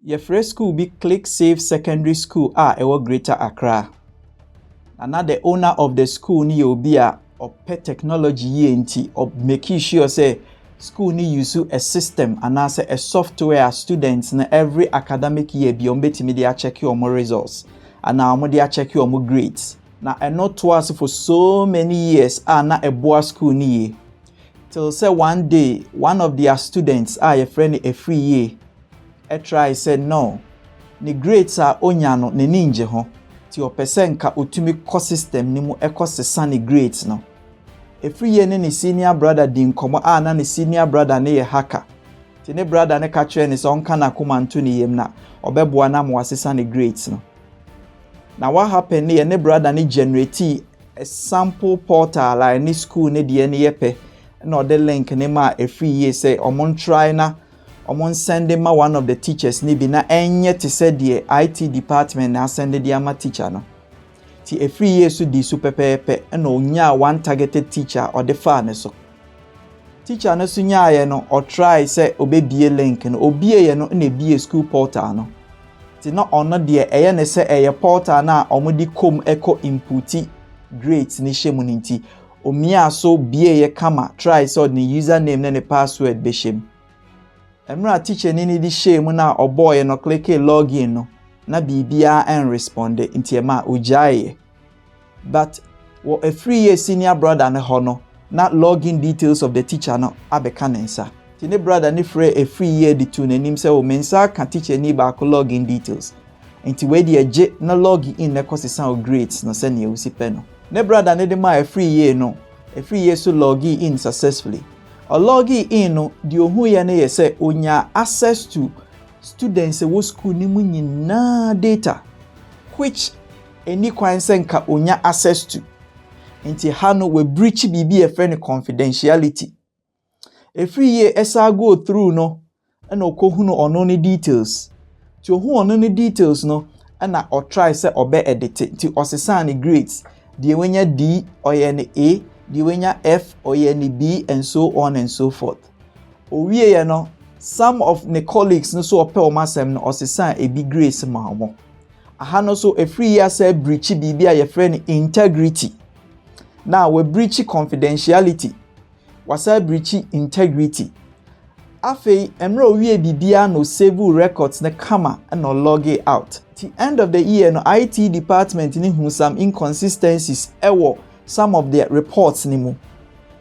Your first school be ClickSafe Secondary School ewo Greater Accra. And now the owner of the school ni obi a pet technology ye nti of making sure say school ni use a system and as a software students na every academic year bi betimi dey check your results and now dey check your grades. Na not twice for so many years na a boa school ni till say one day one of their students your friend a free year try said no ni grades are onya no ne ninje ho ti opese nka otumi co system ni mu ekosesa ni grades no a free year ne senior brother din komo na ne senior brother ne ye hacker ti ne brother ne ka kire ne so onka na kuma nto ne yem na obeboa na mo asesa ni grades no. Now what happened ne brother ne generate a sample portal like ni school ne de ne yepe na the link ne ma a free year say omon try na omon send ma one of the teachers ni bi na enye te said the IT department na send the ama teacher no ti a free year so di super pepe na onya one targeted teacher or the far ne so teacher na so nya ye no or try say obebie link no obie ye no na bie school portal no ti na ono de eye ne say eye portal na omudi com echo inputi grades ni shemu nti omia so bie ye kama try so the username na the password be shem emra teacher ni di shame na oboy no click login no na bibia and respond nti ema ojaye but wo a free year senior brother ne hono na login details of the teacher no abeka nensa ti ne brother ni free a free year di tu nanim say o mensa ka teacher ni ba ko login details nti we di eje na login na kosesa o grades no se ne usi pe no ne brother ne de ma a free year no a free year so login in successfully a login in no di ohu ye ne ye say onya access to students wo school ni mu nyina data which any kwan senka onya access to nti hano we breach bibi e friend confidentiality every year esa go through no na okohunu ono ni details ti ohu ono ni details no na o try say obe edit ti osesa ni grades die wenya D oye ni A die wenya F oye ni B and so on and so forth owie ye no some of the colleagues no so ope o masem no osesa e big grace ma mo aha no so every year say breach bibia your friend integrity now we breach confidentiality wasa breach integrity afei emra owie bibia no save records na kama no log it out the end of the year no IT department ni hu some inconsistencies ewo some of their reports ni mu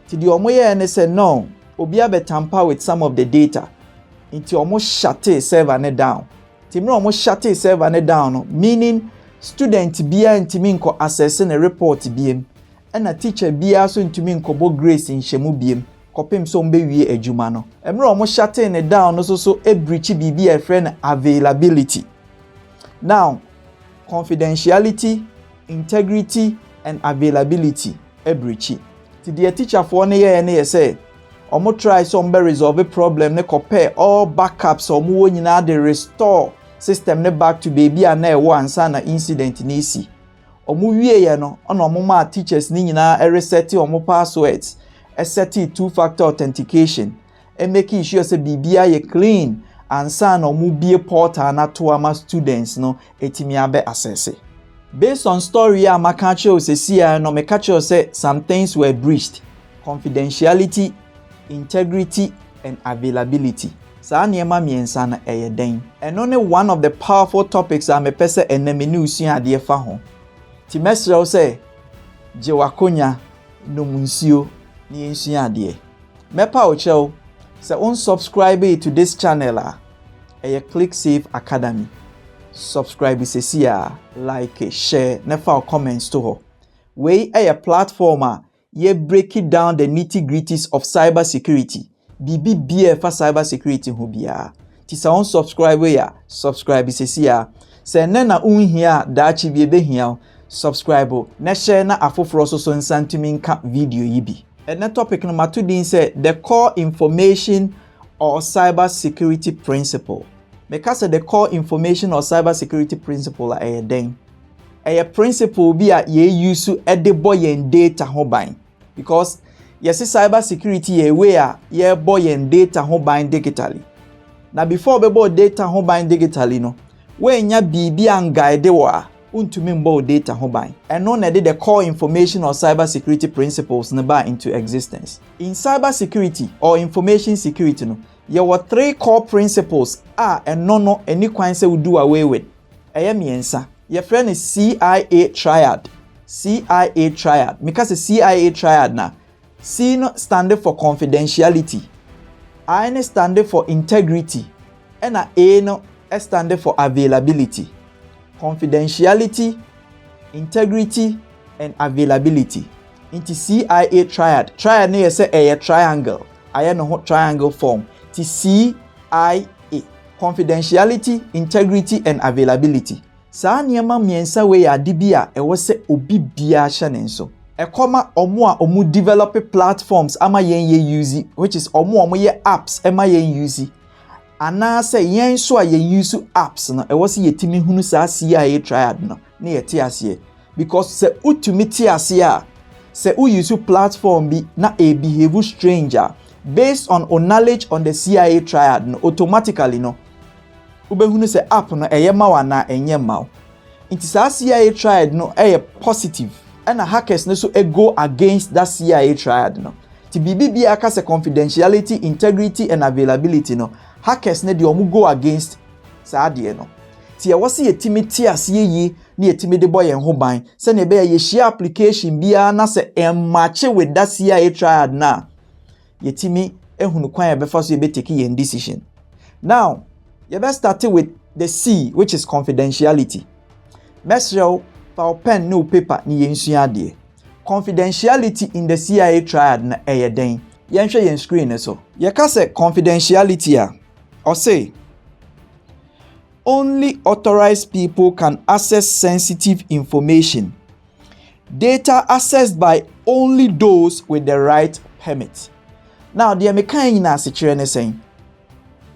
ti di omoye ne say no obi abetamper with some of the data into almost shut server ne down. Timro almost shut server ne down, no? Meaning student bia intimi nko accessing a report biem, and a teacher bia so intimi nko bo grace in shemu biem, kopim so mbe wie ejuma no. Emro almost shut ne down no so e breach bibi a friend availability. Now, confidentiality, integrity, and availability e breach. Ti the teacher for ne ye say omo try some be resolve a problem ne compare all backups omo wo nyina de restore system ne back to baby and na ewo ansa na incident ni si omo wie ye no ona omo ma teachers ni nyina reset omo passwords set two-factor authentication e make sure say bibia ye clean ansa na omo bie portal na to ama students no etimi abe access based on story a makacho say sia no mekacho say some things were breached: confidentiality, integrity, and availability. Sa niema miensa na eyeden. And only one of the powerful topics I'm a person enemy news ya de fa ho. Ti mesrel say je wakonya no munsio ni ensua de. Mepa o chel say unsubscribe to this channel ClickSafeAcademy. Subscribe sesia, like, share, never comments to her. We a platform ye break it down the nitty-gritties of cybersecurity. BBBF for cybersecurity who be ti sa on subscribe ya subscribe sesia. Se nena unhia dachi be hia subscribe na share na afoforo so nsantimi nka video yibi. And the topic number 2 din say the core information or cybersecurity principle. Because the core information or cybersecurity principle a den. A principle be a ye use to boy and data hobine. Because yes, cybersecurity a way ye boy and data hobine digitally. na before bebo data ho ban digitally no we nya bibi an guide wo a untumi mbo data ho ban eno na de the core information or cybersecurity principles na ba into existence. In cybersecurity or information security no there were 3 core principles eno no any kwan se we do away with miensa. Your friend is CIA Triad. CIA Triad. Because the CIA Triad na C no stand for confidentiality, I no stand for integrity, and A no stand for availability. Confidentiality, integrity, and availability. Into CIA Triad. Triad no say a triangle. I no triangle form. Ti CIA. Confidentiality, integrity, and availability. Saa niyama miensa we ya dibia ewo se obi bia hye ne nso. Ekoma omu develop platforms ama yen use, which is omu ye apps ama yen use. Ana se yen so a yen use apps no ewo se yetimi hunu saa CIA Triad no ne yete ase. Because se utumi ti ase a se u use platform bi na e behave stranger based on knowledge on the CIA Triad no automatically no ubehunu se app no ma wa na enye ma. Inti sa CIA Triad no positive and hackers no so go against that CIA Triad no. Ti bibi aka se confidentiality, integrity and availability no hackers ne de omu go against sa de no. Ti wose yetimi ti ase yi na yetimi de boy en ho ban se na be ye share application bia na se match with that CIA Triad na yetimi ehunu kwan e be fa so ye be take yen decision. Now you best start with the C, which is confidentiality. Mesrel for pen no paper ni yensua de. Confidentiality in the CIA Triad na den. Yenhwe yen screen so. Ye ka say confidentiality or say only authorized people can access sensitive information. Data accessed by only those with the right permit. Now the mekan na se kire ne saying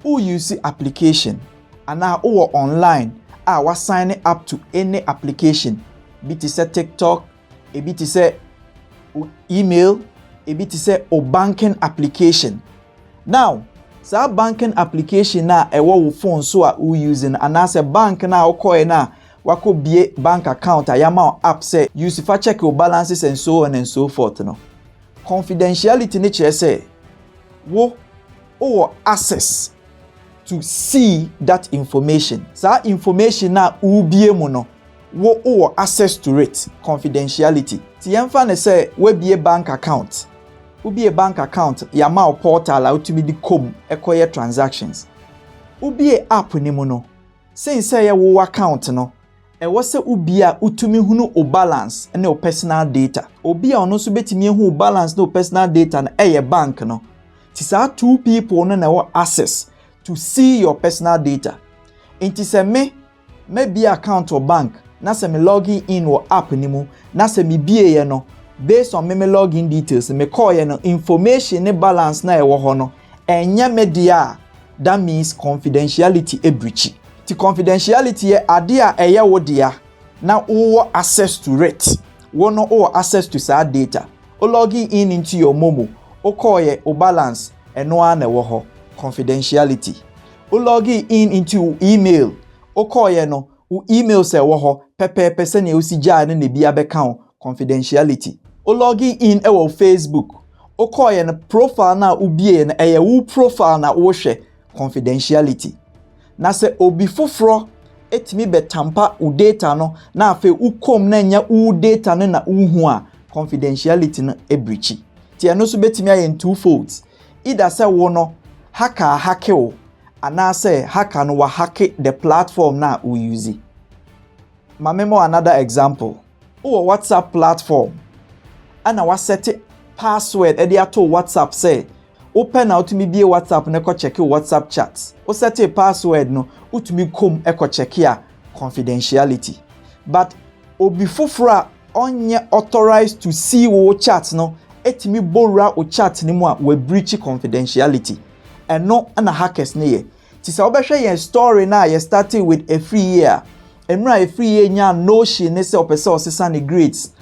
who use application and now who online was signing up to any application. Bit is a TikTok, a bit is a email, a bit is a banking application. Now, so banking application na wo phone so who using and as a bank na call na wako be bank account ayama app say use for check your balances and so on and so forth no. Confidentiality nature say wo access to see that information. That information na ubie mu no wo access to it. Confidentiality. Ti yemfa ne say we be a bank account. Ubi a bank account yama portal out to be the com ekoye transactions. Ubi a app ni mu no. Say wo account no. E wo se ubi a utumi hunu o balance and o personal data. Obi a ono so betimi hu o balance no personal data na bank no. Ti sa 2 people no na wo access to see your personal data. Inti se me be account or bank na se me login in or app ni mu na se me bie ye no based on me login details me call ye no information ne balance na e wo ho no enya media. That means confidentiality e breach. Ti confidentiality ye ade a eye wo dia na wo access to it. Wo no wo access to sa data. O login in into your momo o call ye o balance eno na wo ho. Confidentiality. O login in into email. O call ye no u email se wo ho pepe se ne osi ja ne bia be kan confidentiality. O login in ewo Facebook. O call ye no profile na ubie na eye wo profile na wo hwe confidentiality. Na se obi foforo etimi betampa u data no na afa ukom na nya u data no na uhu a confidentiality no e breach. Ti eno so betimi ayen two folds. Either say wo no hacker hackeo and now say hacker no wa hack the platform na we use. Mamemo another example. O WhatsApp platform. And I was set password e dia to WhatsApp say open out to me be WhatsApp na ko check WhatsApp chats. O set a password no utumi kom e ko check ya confidentiality. But obi foforo onye authorized to see wo chat no etimi borra o chat ni mu a we breach confidentiality. And no ana hackers ne ye. Ti sa obehwe yen story na ye started with a free year. Emra a free year nya no she ne se opese osesa ne grades.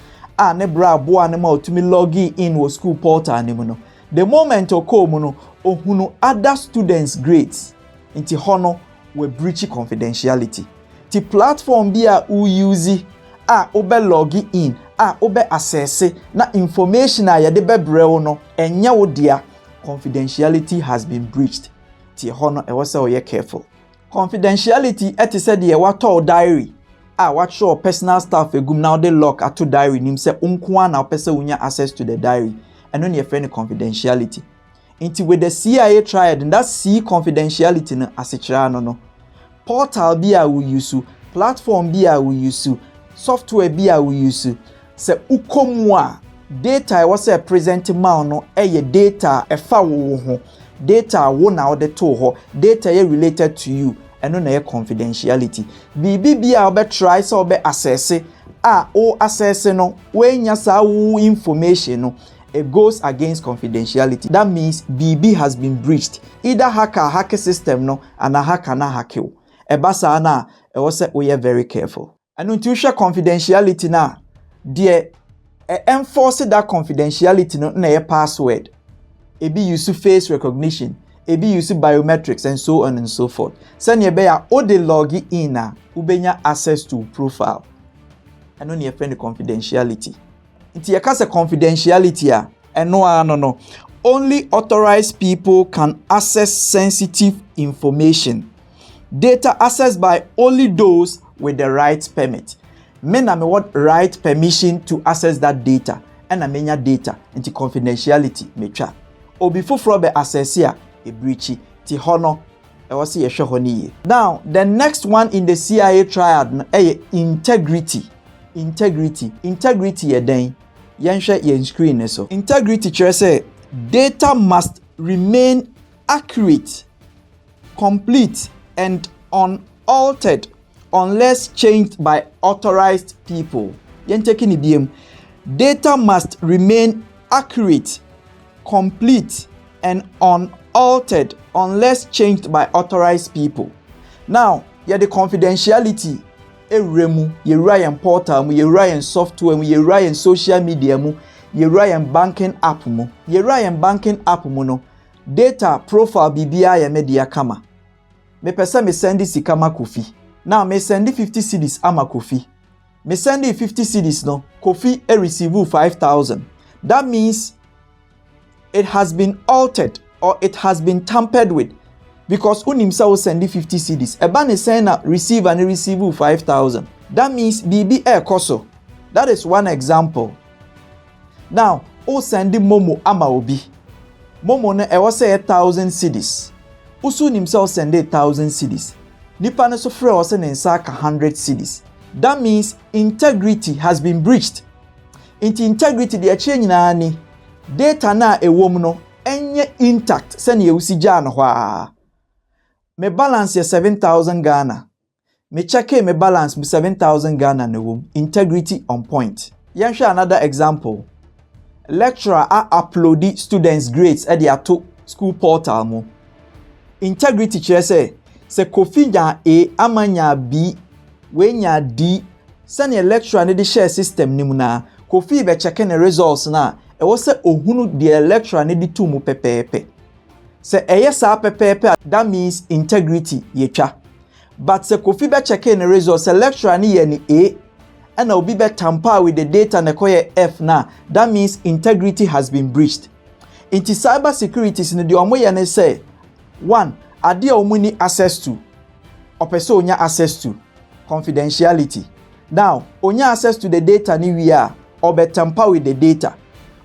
Ne bra bo ane ma otumi login in wo school portal ne mu no. The moment o call mu no ohunu other students grades. Inti hono we breach confidentiality. Ti platform bi a u use a obe log in a obe access na information a yede bebre wo no enye wo dia, confidentiality has been breached. Ti hono e wo se oye careful. Confidentiality etise de wato diary a what show personal stuff egum now they lock ato diary nim se unko na opese unya access to the diary eno ne friend confidentiality. Inti with the CIA Triad and that C confidentiality no asechira no portal bi a we use, platform bi a we use, software bi a we use, se ukomu a data e was present ma no eye data e fa wo ho, data wo na wo de to ho, data ye related to you, eno na ye confidentiality. Bibi bi a obe try so obe access a o access no we nya sa wo information no, it goes against confidentiality. That means BB has been breached. Either hack system no and a hacker na hack you. Ebasa na e was we are very careful. And until share confidentiality na dear enforce that confidentiality no na your password. Ebi use face recognition, ebi use biometrics and so on and so forth. Send ye be ya o de log in na ubenya access to profile. And on your friend confidentiality. Inti yakase confidentiality a no. Only authorized people can access sensitive information. Data accessed by only those with the right permit. Men na me what right permission to access that data. And amenya data into confidentiality metwa. Obi foforo be access here e breach ti hono e wose ye hwe honi. Now the next one in the CIA Triad integrity. Integrity ye den yenhwe yen screen so. Integrity chere say data must remain accurate, complete and unaltered unless changed by authorized people. Yen taking ibiem. Data must remain accurate, complete and unaltered unless changed by authorized people. Now, the confidentiality eremu ye ryan portal mu ye ryan software mu ye ryan social media mu ye ryan banking app mu no data profile bibia ye media kama me pesa me send sika ma Kofi. Now me send 50 cedis ama Kofi. Me send 50 cedis no Kofi receive 5,000. That means it has been altered or it has been tampered with. Because unimsa will send 50 cedis. Ebane send a receive and receive 5,000. That means BB air koso. That is one example. Now, o send Momo ama obi. Momo ne ewa say 1,000 cedis. Usu nimsa will send 1,000 cedis. Nipa ne so free was send 100 cedis. That means integrity has been breached. Into integrity the change na ni data na ewo mu no enye intact. Send ye usija no hwa. Me balance ye 7,000 Ghana. Me check me balance me 7,000 Ghana ne wom. Integrity on point. Yansha another example. Lecturer upload students grades at their school portal mo. Integrity chere se Kofi nya A amanya B we nya D. Send ye lecturer ne de share system ni mu na Kofi be check the results na e wo se ohunu the lecturer ne de tu mu pepepe. Se eye sa pepepe, that means integrity yetwa. But se Kofi be check in the results, se lecturer ni ye ni A, and obi be tamper with the data na koye F na, that means integrity has been breached. Inti cybersecurity sin de omo ye ne say, one, ade omo ni access to, opese onya access to, confidentiality. Now, onya access to the data ni we are, or be tamper with the data,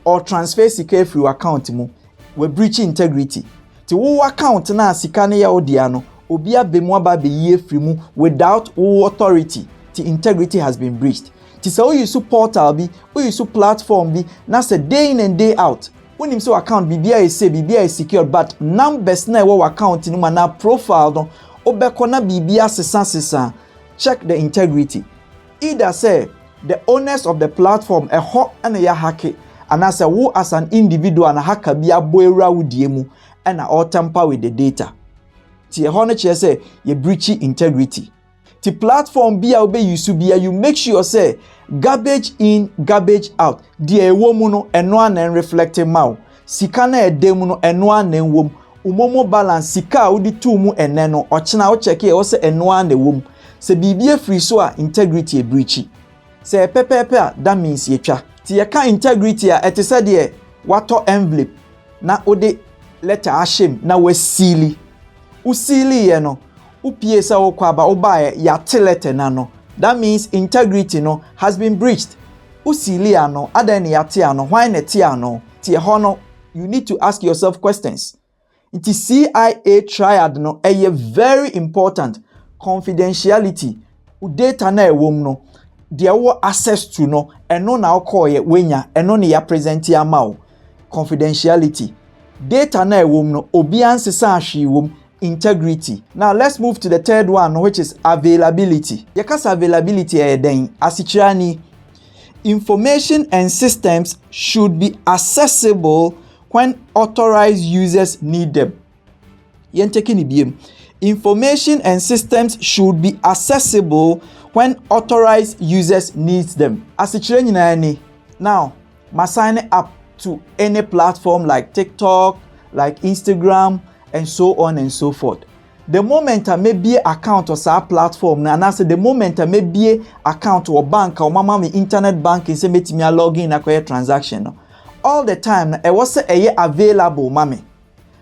or transfer security through account mo, we breach integrity. Ti wo account na sika ne ya odia no obi abemu aba be yie free mu without wo authority. Ti integrity has been breached. Ti say we use portal bi, we use platform bi na say day in and day out. Unim so account bibia is say bibia is secure but numbers na wo account ni na profile no obeko na bibia sesa. Check the integrity. Either say the owners of the platform e ho na ya hack and as a wo as an individual na hacker bi aboewura wudie mu and or tamper with the data. Ti hono che say you breach integrity. Ti platform bia obe use bia you make sure say garbage in garbage out. Die ewo mu no eno an reflecting mau. Sika na edem no eno an enwom. umomo balance sika udi tu mu ene no ochina wo check e wo se eno a na wom se bibie free so a integrity e breachi se pepepe a that means ye twa ti ye ka integrity a etese de wato envelope na ode letter ashem na wasili usili ye no upie sa wo kwa ba obaye ya letter na no that means integrity no has been breached usili ano adan ya te ano why na te ano ti ho no you need to ask yourself questions. It is CIA Triad no very important. Confidentiality u data na ewom no de wo access to no eno na call ye wenya eno ne ya present ya ma wo. Confidentiality data na ewom no obi ansesa ahwe wom. Integrity. Now let's move to the third one, which is availability. Yakasa availability den asichirani information and systems should be accessible when authorized users need them. Information and systems should be accessible when authorized users need them. Now, ma sign up to any platform like TikTok, like Instagram, and so on and so forth. The moment I may be account or sa platform na na say the moment I may be account or bank or mama me internet banking say me log in na transaction no. All the time I was say available mami.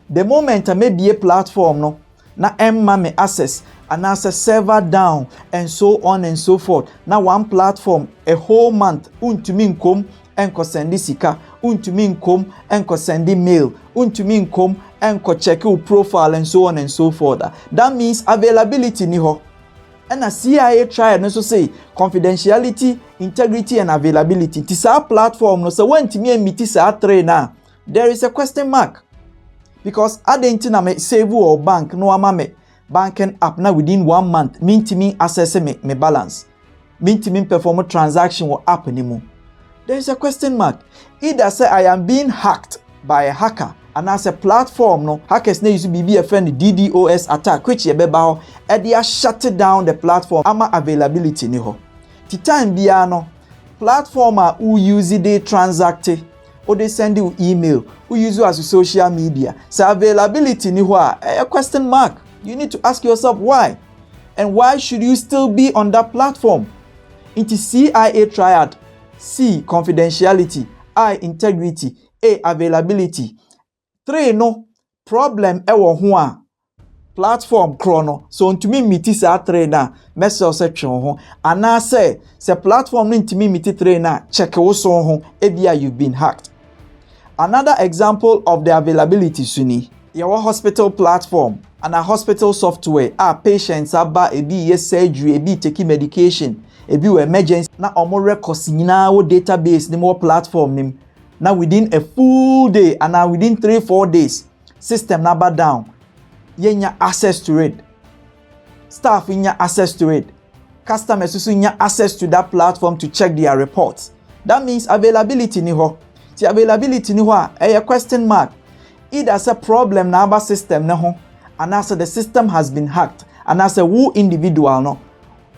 The moment I may be a platform no na mami access and as a server down and so on and so forth. Now one platform a whole month untumi nkom enko sendi sika untumi nkom enko sendi mail untumi nkom enko check your profile and so on and so forth. That means availability ni ho. And a CIA Triad no so say confidentiality, integrity and availability. This our platform no so when timi emiti sa three na there is a question mark. Because adenti na me save or bank no amame banking app na within 1 month mean timi access me balance. Mean timi perform a transaction or app anymore. There is a question mark. Either say I am being hacked by a hacker and as a platform no hackers na use be a friend DDoS attack which ye beba ho e dey shut down the platform ama availability ni ho. Ti time bia no platform a who use dey transact or they send you email who use you as social media so availability ni ho a question mark. You need to ask yourself why and why should you still be on that platform. It is CIA Triad. C, confidentiality. I, integrity. A, availability. 3, no problem ewo ho a platform chrono so ntumi miti sa 3 na message section ho ana say platform no ntumi miti 3 na check wo so ho ebia you've been hacked. Another example of the availability suni your hospital platform and a hospital software patients aba ebi ye surgery ebi take medication ebi we emergency na omo records nyina wo database ni mo platform nim na within a full day and now within 3-4 days system number down yenya access to it, staff yenya access to it, customers also yenya access to that platform to check their reports. That means availability ni ho. The availability ni ho a question mark. Either as a problem number system na ho and as the system has been hacked and as a who individual no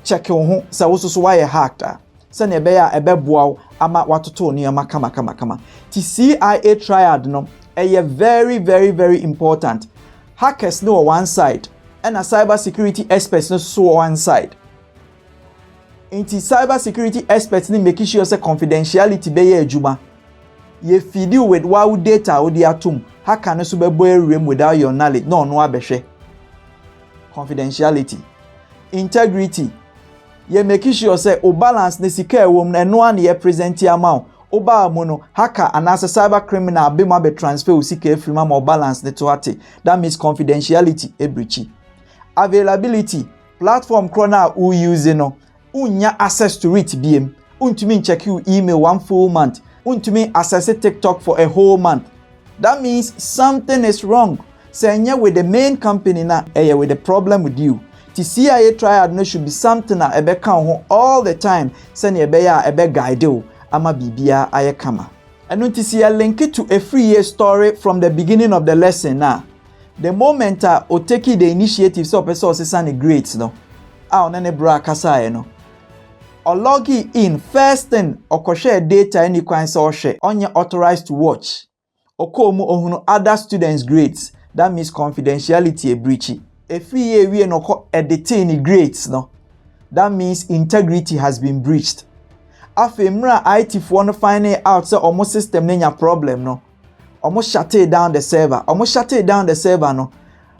check ho so also why a hacked sene beya ebeboa ama watoto ni ama kama ti CIA Triad no very important. Hackers no one side and a cybersecurity experts no so one side. Inti cybersecurity experts ni make sure say confidentiality be adwuma ye feed you with wow data odi atom hacker no so be boy without your knowledge no abehwe. Confidentiality, integrity ye make sure say o balance ne sika ewom na eno an ye present amount oba mu no hacker and as a cyber criminal be ma be transfer o sika efrima ma balance ne to ate. That means confidentiality e breach. Availability, platform crona who use no unya access to it biem untumi check you email 1 full month untumi access TikTok for a whole month. That means something is wrong. Say with the main company na with the problem with you. The CIA Triad no should be something na ebe kan all the time. Send ebe ya ebe guide you ama bibia aye kama. And when you link it to a 3-year story from the beginning of the lesson now. The moment o take the initiative so person say grades no. Onene bra kasa no. Or log in first thing or share data any kwan so share onye authorized to watch. Or come ohunu other students grades. that means confidentiality a breach. If we no editing grades no, that means integrity has been breached. Afemra IT for no finding out say almost system nenya problem no. Almost shut down the server. Almost shut down the server no.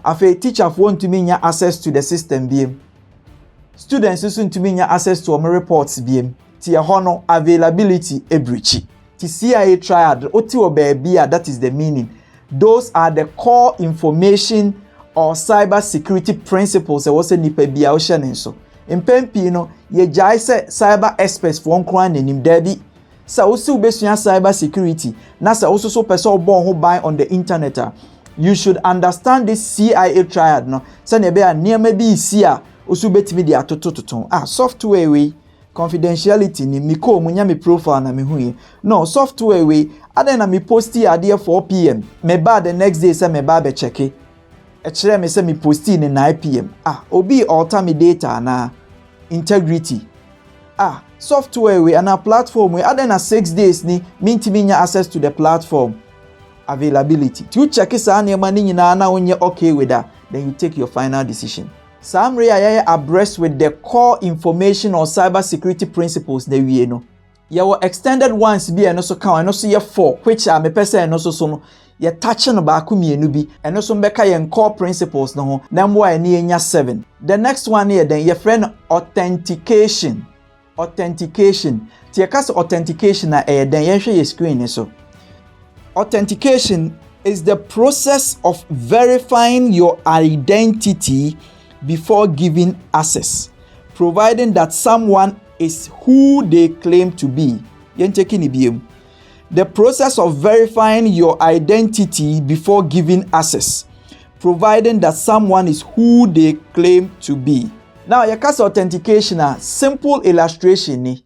Afe teacher want to mean access to the system BM. Students soon to mean access to our reports BM. Tia hono availability a breach. Ti CIA Triad oti obebia, that is the meaning. Those are the core information or cybersecurity principles. Was a nipa bia ocean so. Impempi no ye jai se cyber experts for nkwan nim dabi. Sa osi ubesua cybersecurity. Na sa oso so person obo ho ban on the internet. You should understand this CIA Triad no. Sa ne be a niam bi isi a oso betimi dia totototon. Software we confidentiality ni miko munya me profile na me hu no software we aden na me posti ade 4 pm me ba the next day say me ba be check e kire me say me posti ni 9 pm obi alter me data na integrity software we and a platform we aden na 6 days ni mintimi nya access to the platform availability to check sa na ma ni nyina na onye okay with that, then you take your final decision. Some are abreast with the core information or cybersecurity principles that we know. Your extended ones be and also count and also your 4, which are me person and also so you touching about mienu bi and also mbeka your core principles no number any 7. The next one here then your friend authentication. Authentication. Tiakas authentication na then you share your screen so. Authentication is the process of verifying your identity before giving access, providing that someone is who they claim to be. The process of verifying your identity before giving access, providing that someone is who they claim to be. Now, your case authentication, a simple illustration ni.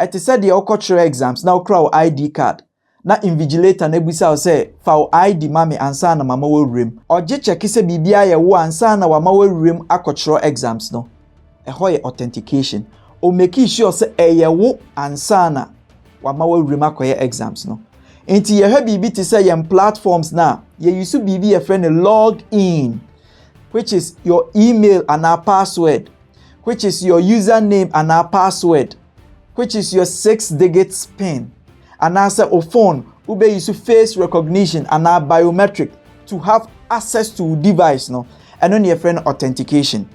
It is said the cultural exams now crow ID card. Na invigilator na ebusa say fa ID mame ansa na mama wawrem oje check se bibia ye wo ansa na wama wawrem akochro exams no eho ye authentication o make sure say ye wo ansa na wama wawrem akoye exams no enti ye ha bibi ti say yem platforms na ye use bibi ye friend log in, which is your email and our password, which is your username and our password, which is your 6-digit PIN. And answer a phone, ube use face recognition and our biometric to have access to device no. And on your friend authentication.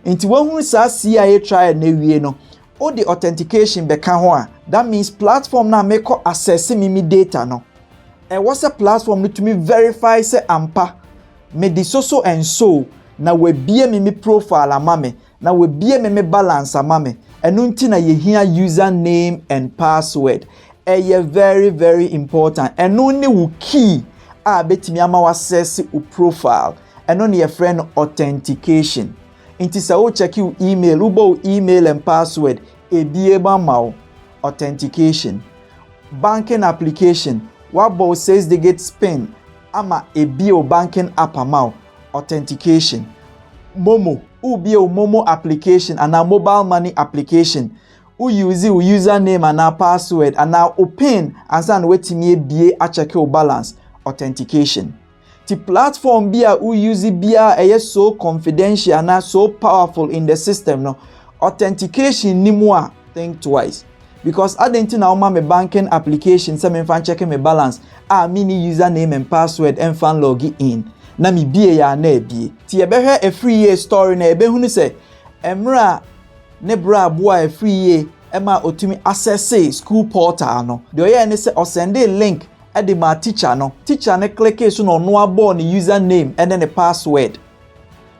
Into one who says CIA Triad ne no, all the authentication beka ho, that means platform na make access me data no. And what's a platform to me verify say ampa me di so and so na we bie me profile amame na we bie me balance amame. And unti na ye hear username and password. Very, very important. And only will key betimi ama access u profile. And only your friend authentication. Inti sa o check you email, ubo email and password. Ebieba mau authentication. Banking application. Wabo 6-digit PIN. Ama ebio banking app mau authentication. Momo. Ubio Momo application and a mobile money application. Who use your username and our password and now open and send waiting be a check your balance authentication. The platform be who use it be so confidential and so powerful in the system no authentication ni more think twice because I didn't know my banking application so me fan checking my balance mini username and password and fan log in na me be ya na be ti e be a free year story na e be hunu say emra nebra boa a free year ema otumi access school portal no de oye ne say o send a link e de ma teacher ne click so no no abo ne username and then the password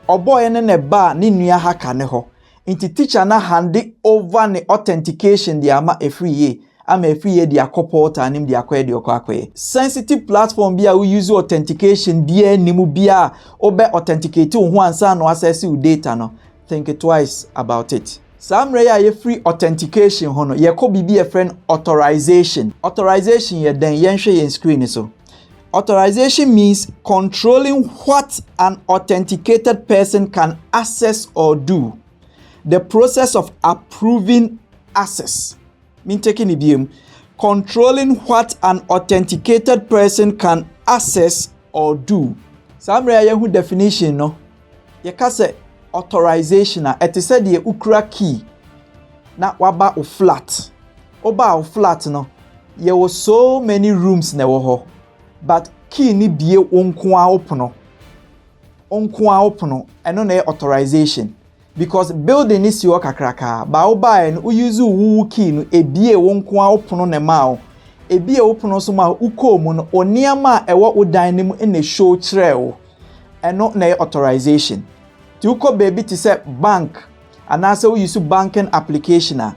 oboy ne ba ne nua haka ne ho inti teacher na hand over ne authentication de ama a free year ama a free year de portal anim de akwa sensitive platform bia we use authentication bia nimu bia obe authenticate ho ansa no access your data no think twice about it. Some rare free authentication hono ye ko bibi a friend authorization. Authorization ye den yen hwe yen screen so. Authorization means controlling what an authenticated person can access or do. The process of approving access. Mean taking it controlling what an authenticated person can access or do. Samre yehu definition no. Yeka se authorization a ete se de ukura key na waba o flat. Oba o flat no. There were so many rooms na wo but key ni bie onko a open eno na authorization because building is your kakraka ba oba en use wu key no ebie onko a open na ma o ebie open so ma uko no oniama ewo odan nim na show kire eno na authorization ti uko baby ti say bank anase we use banking application a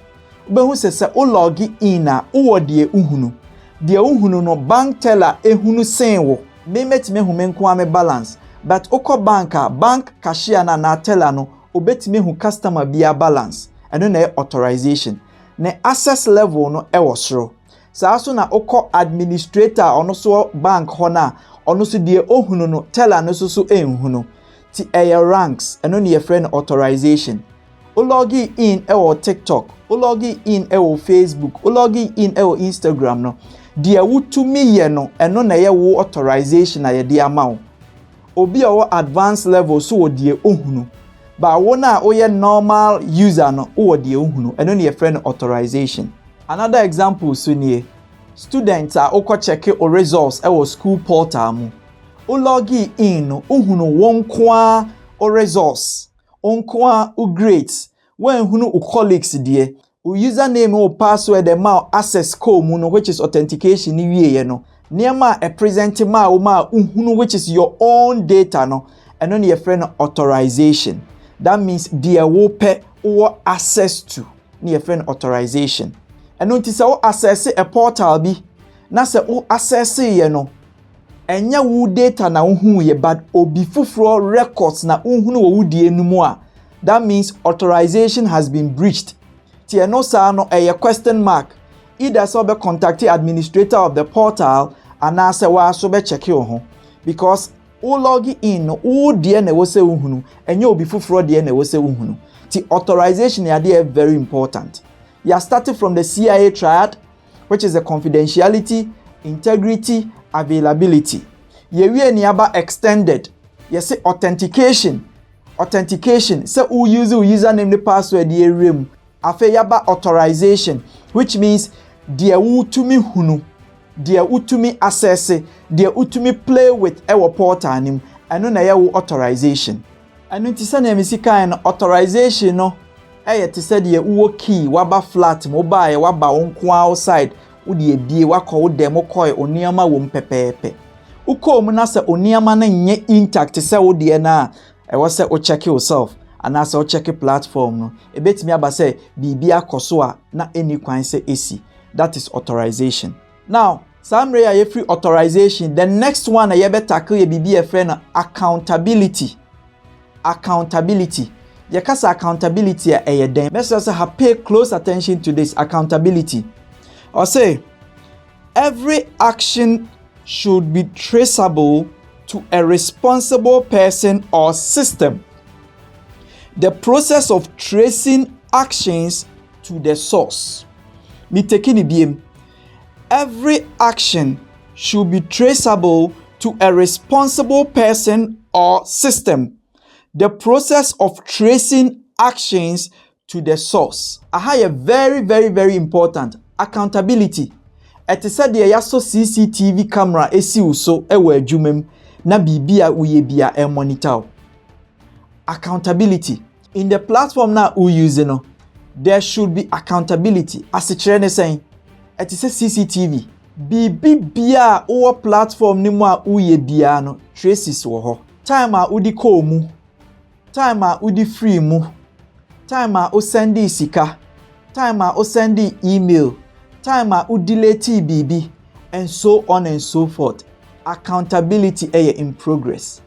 behu se o log in na wo de uhunu no bank teller ehunu sen wo me metime hu menko ame balance but oko bank cashier na teller no obetime hu customer bia balance eno na authorization na access level no ewo soro sa so na oko administrator ono so bank ho na ono so de ohunu no teller no so ehunu ti ranks eno na friend authorization o log in ewo TikTok o log in ewo Facebook o log in ewo Instagram no dia wutumi ye no eno na ye wo authorization na ye de ama obi o advanced level so die ohunu ba wo na o ye normal user no o die ohunu eno na ye friend authorization. Another example so nie students are o check o results ewo school portal mu o log in no ohunu won kwa o results onkwa o grades when hunu o colleagues die o username o password e ma access code mu no which is authentication ni wie no niema e present ma o ma hunu which is your own data no eno na your friend authorization. That means dia wo pe o access to na your friend authorization. Eno nti se o access a portal bi na se o access ye no enya wo data na hu ye but obi fufuro records na hunu wo wudie numu a that means authorization has been breached. Ti eno sa no a question mark either so be contact the administrator of the portal and say wa so be check you ho because o log in no o de na wo se hunu enya obi fufuro de na wo se hunu. Ti authorization ya dey very important. You are starting from the CIA Triad, which is the confidentiality, integrity, availability. Yewie ni aba extended. You say authentication. Say who use username the password ye rem. Afe yaba authorization, which means dia utumi hunu, dia utumi access, dia utumi play with our portal nim. Eno na yawo authorization. Eno ti se na misika no authorization no ti se de uwo key waba flat mobile waba onko outside wo de bie wakọ wo dem koi oniama wo mpepepe uko mu na se oniama na nye intact se wo de na wo se o check yourself ana se o check platform no ebetimi aba se bibia akoso a na eni kwan se esi. That is authorization. Now samre ya free authorization, the next one ye be tackle ye bibia friend accountability. Yakasa accountability a den. Let's also have pay close attention to this accountability. Or say every action should be traceable to a responsible person or system. The process of tracing actions to the source. Me taking it every action should be traceable to a responsible person or system. The process of tracing actions to the source. Aha, very, very, very important. Accountability. Ete said the yaso CCTV camera esi uso ewe adwumam na bibia uye bia e monitor. Accountability. In the platform na u use no, there should be accountability. As it saying, ete say CCTV. Bibia o platform ni mo a uye bia no traces wo ho. Time a udi call mu. Time a udi free mu. Time a o sendi sika. Time a o sendi email. Time a delete BB, and so on and so forth. Accountability in progress.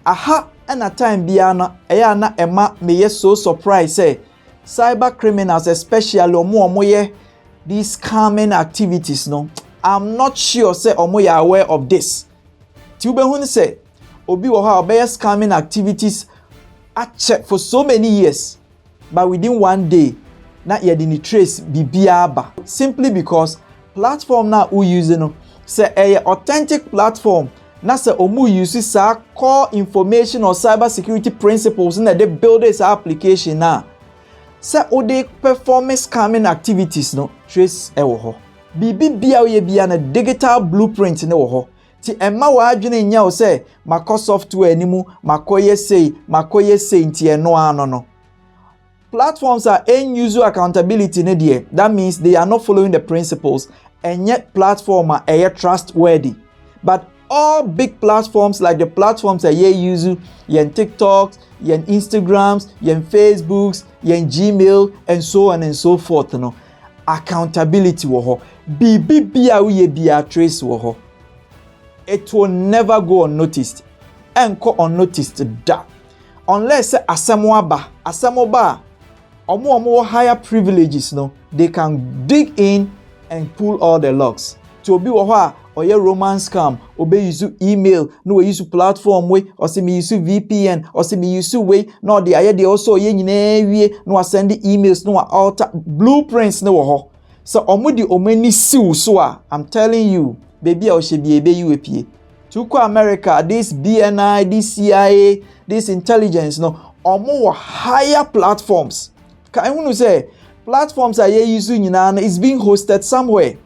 Aha, and a time biana na ema me so surprised say cyber criminals, especially omo these scamming activities no. I'm not sure say omo ya aware of this. Ti ubehun say obi wo ha obey scamming activities a check for so many years, but within one day na ye didn't trace bibia ba simply because platform na u use no say a authentic platform na se omu use sa core information or cybersecurity principles na they build this application na se o dey perform scamming activities no trace ewo ho bibi bia we bia na digital blueprint ne wo ho ti emma wa adwene nya o se makọ software ni mu makoye sei nti eno ano no. Platforms are end user accountability ne there. That means they are not following the principles and yet platform are trustworthy. But all big platforms like the platforms that you use, yen TikToks, yen Instagrams, yen Facebooks, yen Gmail, and so on and so forth, no. Accountability wo ho. Bibi bia we bia trace wo ho. It will never go unnoticed. Enko unnoticed da. Unless asamoba omo higher privileges no, they can dig in and pull all the logs. To be wo or your romance scam, obey use email, no we use platform way, or see me use VPN, or see me use way, no the idea also ye no send the emails, no alter blueprints no ho. So omudi omeni siu so I'm telling you, baby I should be ebe you apie. To America, this BNI, this CIA, this intelligence, no, omo higher platforms. Can you say platforms are ye using is being hosted somewhere?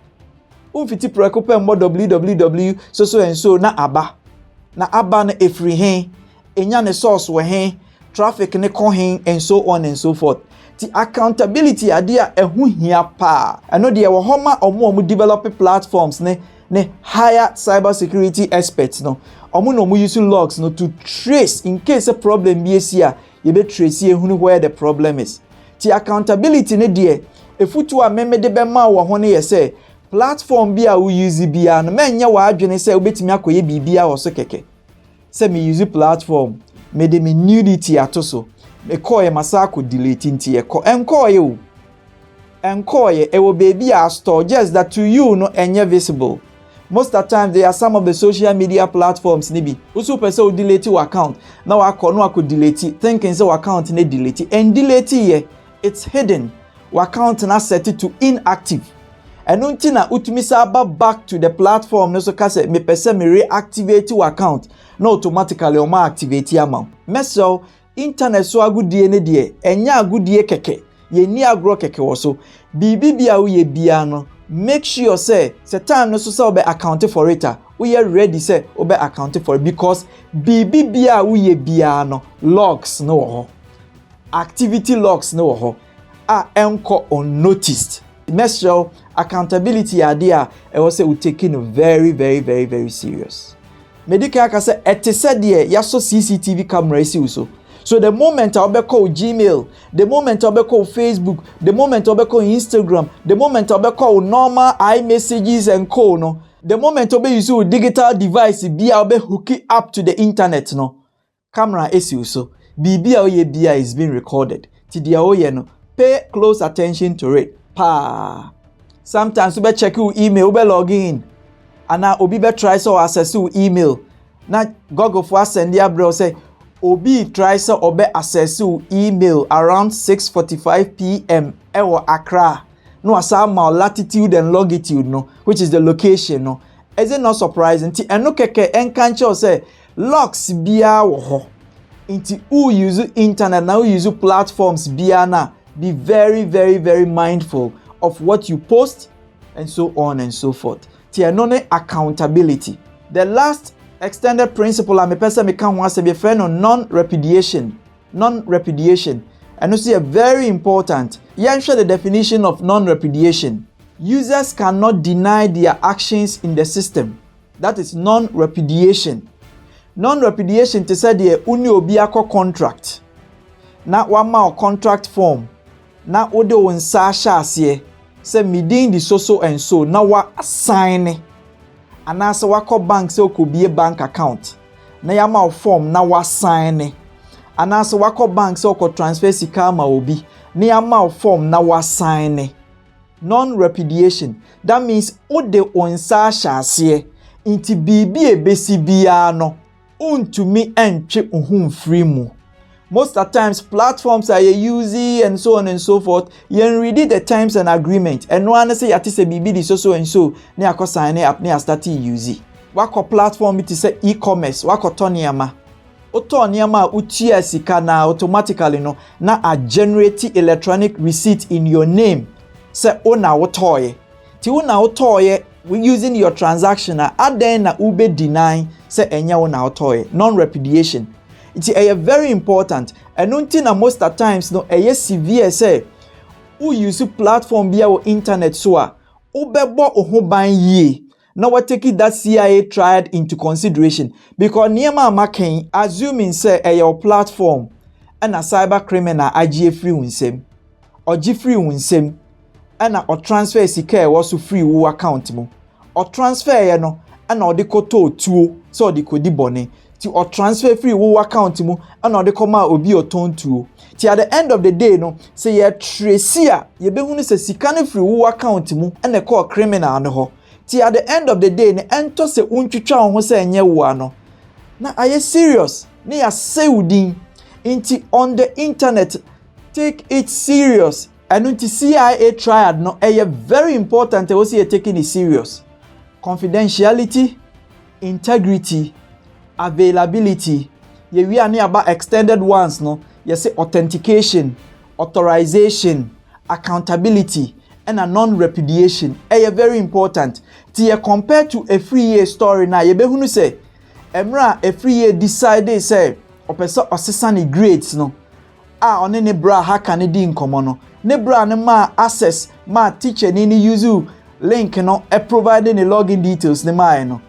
Ufiti prekope mbo www so and so na aba na efri hen enya ne source we hen traffic ne ko hen and so on and so forth. The accountability idea ehu hia pa eno de wo homa omo develop platforms ne higher cybersecurity experts no omo no mu use logs no to trace in case a problem be here you be trace ehunu where the problem is. The accountability ne de efutu a meme de be ma wo ho ne ye say platform bia we use bia no menye wa adwene say obetimi akoye bibia wo so keke say me use platform me de me nudity atoso me call ye masako delete nti ye ko enko ye e wo baby a store just that to you no enye visible. Most of the time there are some of the social media platforms nibi usu pese o delete your account na wa ko no ako delete thinking say your account ne delete and delete ye it's hidden your account na set it to inactive. And until utumi saba back to the platform no so kase me pese me reactivate your account no automatically o ma activate am. Meso internet so agudie ne de enya agudie keke ye ni agro keke wo so bibi bia wo ye bia no make sure say time no so say obe account for it we are ready say obe account for it because bibi bia wo ye bia no logs no ho activity logs no ho enko unnoticed. Make sure accountability idea I was say we taking very very serious. Medical ka say etese de yaso CCTV camera isi so. So the moment I'll be call Gmail, the moment I'll be call Facebook, the moment I'll be call Instagram, the moment I'll be call normal iMessages and call no, the moment I'll be use digital device be I'll be hook it up to the internet no. Camera isi so. BB or is being recorded. Tidia oye no. Pay close attention to it. Pa. Sometimes you be check your email, you be log in. And now obi be try so access your email. Now Google for send ya bro say obi try so obe access your email around 6:45 p.m. ewo Accra. No asa ma latitude and longitude no, which is the location no. Is it not surprising? Ti eno keke enkancho say logs bia wo ho. Inti who use internet now use platforms bia na. Be very mindful of what you post and so on and so forth. Tianone accountability. The last extended principle I'm a person can once be friend on non-repudiation. Non-repudiation. And you see a very important. You share the definition of non-repudiation. Users cannot deny their actions in the system. That is non-repudiation. Non-repudiation to say the uni obiako contract. Na wama contract form. Na ode won sa hye se midin di so and so na wa assign ana se wako bank se okobie bank account na ya ma form na wa sign ana se wako bank se oko transfer sika ma obi na ya ma form na wa sign. Non-repudiation, that means ode won sa hye inti bibi ebesi bia no untumi entwe ohun free mu. Most of the times, platforms are using and so on and so forth. You read the terms and agreement. And no one say yati se bibi di so and so. Ne ako sign up ne start using. wako platform it is e-commerce wako toniama otoniama utia sika na automatically no na a generate electronic receipt in your name say ona wotoye ti una wotoye we using your transaction aden na ube deny say enya una wotoye non-repudiation it is very important and until na most of times no severe say who use platform via internet so a ubebo ohoban ye now we take that CIA Triad into consideration because niema making assuming say your platform and a cyber criminal AG free winsem or G free winsem and or transfer sika was free wo account mo or transfer ye no and or the koto tuo so the kodi bone ti or transfer free wo account mo and or the koma obi oton tuo ti at the end of the day no say ye trace a ye behunu say sika no free wo account mo and e call criminal no ho ti at the end of the day ne ento se untwitwa ho se enye wo ano na aye serious ne ya say udin inti on the internet take it serious and unti CIA Triad no very important we see taking it serious confidentiality integrity availability we are near about extended ones no you say authentication authorization accountability and a non-repudiation very important ti compared to a free year story na ye behunu say emra a free year decide say opesa osesane grades no one ne bra haka ne di nkomo no ne bra ne ma access ma teacher ni use link no providing the login details ne ma no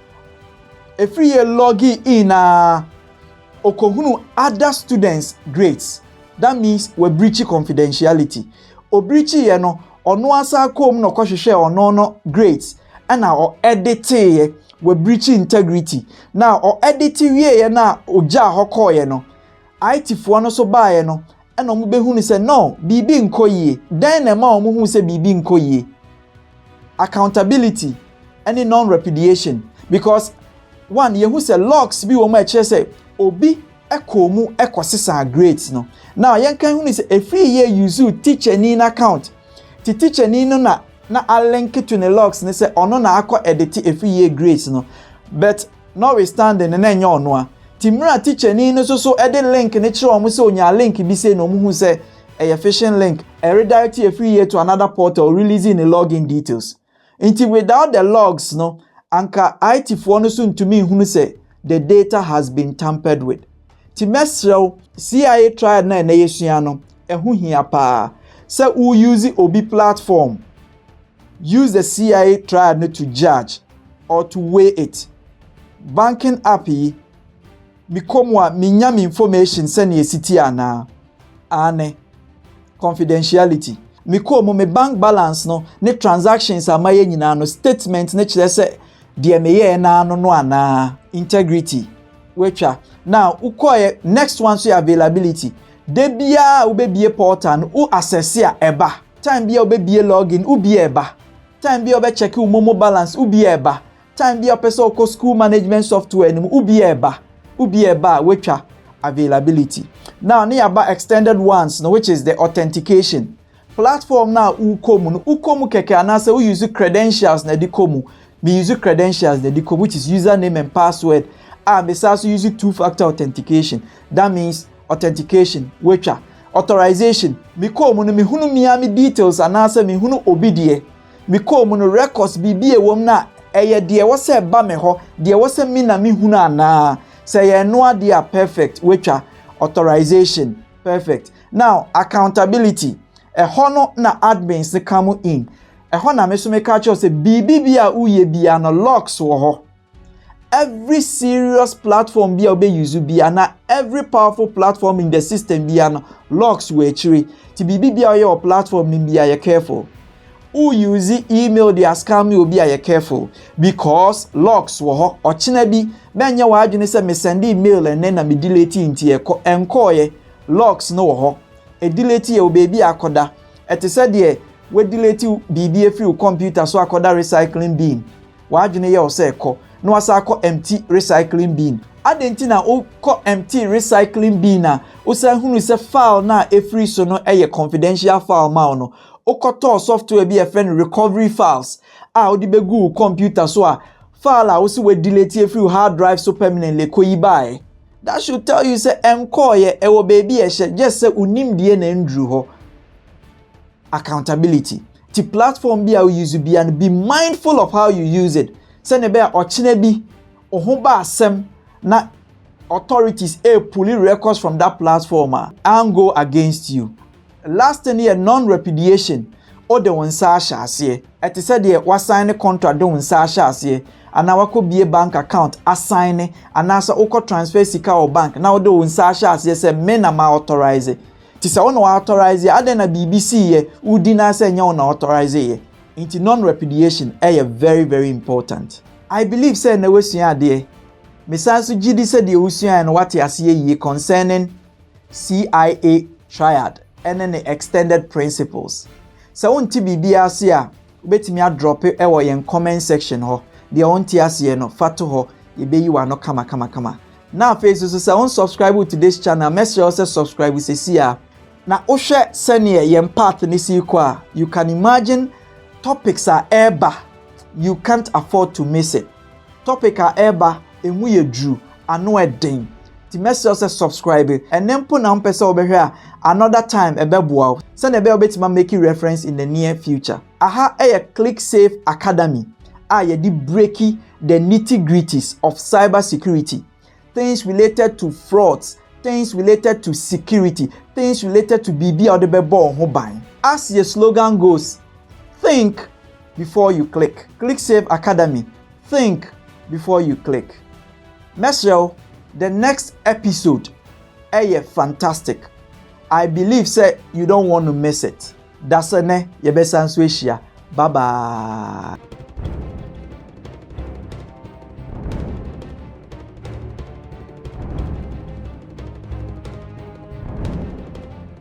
a free year login in okohunu other students grades that means we breach confidentiality o breach ye no ono asa kom no kohwehwe ono no grades ana o edit ye we breach integrity now o edit wie ye na oja hokoye no IT fo no so baaye no ena mo behunu se no bibi nkoyie den na ma mo hu se bibi nkoyie accountability any non-repudiation because one ye hu se logs bi wo ma eche se obi ekomu ekosesa grades no now yen kan hu se every year use teacher ni account ti teacher ni no na a link to the logs ne say ono na akọ edit every year grades no but notwithstanding na enye ono a ti mra teacher ni no so edit link ne kire omo say onya link bi say no mu hu say a phishing link redirect every year to another portal releasing the login details until without the logs no anka IT for no so ntumi hunu say the data has been tampered with ti mesrel CIA Triad na yesua no ehu hia pa say who use obi platform use the CIA Triad to judge or to weigh it banking app yi mikomwa minyam information sene city ana ane confidentiality mikomo me bank balance no ne transactions amaye nyina no statement ne kire se de meye na no ana integrity wecha now ukoye next one so availability de bia ubebie portal no u access a eba time bia ubebie login ubie eba time bia obe check umomo balance ubie eba time bia person ko school management software ni ubie eba wecha availability now ne aba extended ones no which is the authentication platform now ukomu keke anase we use credentials na dikomu me use credentials na dikomu which is username and password and besides use two-factor authentication that means authentication wecha authorization me komu no me hunu miami details anase me hunu obidie me komu no records bibie wom na eye de wo se ba me ho de wo se mi na me hunu ana say ye no ade a perfect wecha authorization perfect now accountability hono na admins ne come in na me so me catch us say bibia uye bia no locks wo ho every serious platform bia obe use bia na every powerful platform in the system bia no locks we chiri ti bibia your platform ni bia you careful who use email the scam you be careful because locks wo ho ochina bi benye wa adwene say me send email and na me delete nti enkoye locks no wo ho e delete ye obebi akoda ete said de we delete bibi free computer so akoda recycling bin wa adwene ye o say ko no asa ko empty recycling bin adenti na o ko empty recycling bin na o say hunu say file na e free so no eye confidential file ma no o koto software bi e friend recovery files a o di begu computer so a file a wo delete free hard drive so permanently ko yi buy. That should tell you say enkoye ewo baby just say unim die na ndru ho. Accountability. The platform be how you use be and be mindful of how you use it. Say ne be ochine bi oho ba asem na authorities pulling records from that platform and go against you. Last thing here, non-repudiation. O de wonsa ahye. Eti said the sign contract de wonsa ahye. And now wako be a bank account assign and now oko transfer sika or bank. Now de wonsa ahye say me na ma authorize. Ti say ono authorize ade na BBC ye udi na say nya ono authorize ye. Into non-repudiation very very important. I believe say na wesua ade. Misansu gidi said the usua and what ye concerning CIA Triad and then the extended principles. So won't be biasia betimi a drop it in comment section ho. The onti asie no fato ho yebe you are no kama. Now Facebook so unsubscribe to this channel. Message also subscribe we see na ohwe sene yem path ni si kwa. You can imagine topics are eba. You can't afford to miss it. Topic are eba emu ye drew ano eden. Ti message also subscribe and then put na mpesa obehwe another time ebeboa. Send a bell bit making reference in the near future. Aha ClickSafeAcademy. Ye di breaky the nitty-gritties of cybersecurity. Things related to frauds, things related to security, things related to BB or the bebo ho ban. As your slogan goes, think before you click. ClickSafeAcademy. Think before you click. Mesrel, the next episode fantastic. I believe say you don't want to miss it. That's ne yebesansu ehia. Bye bye.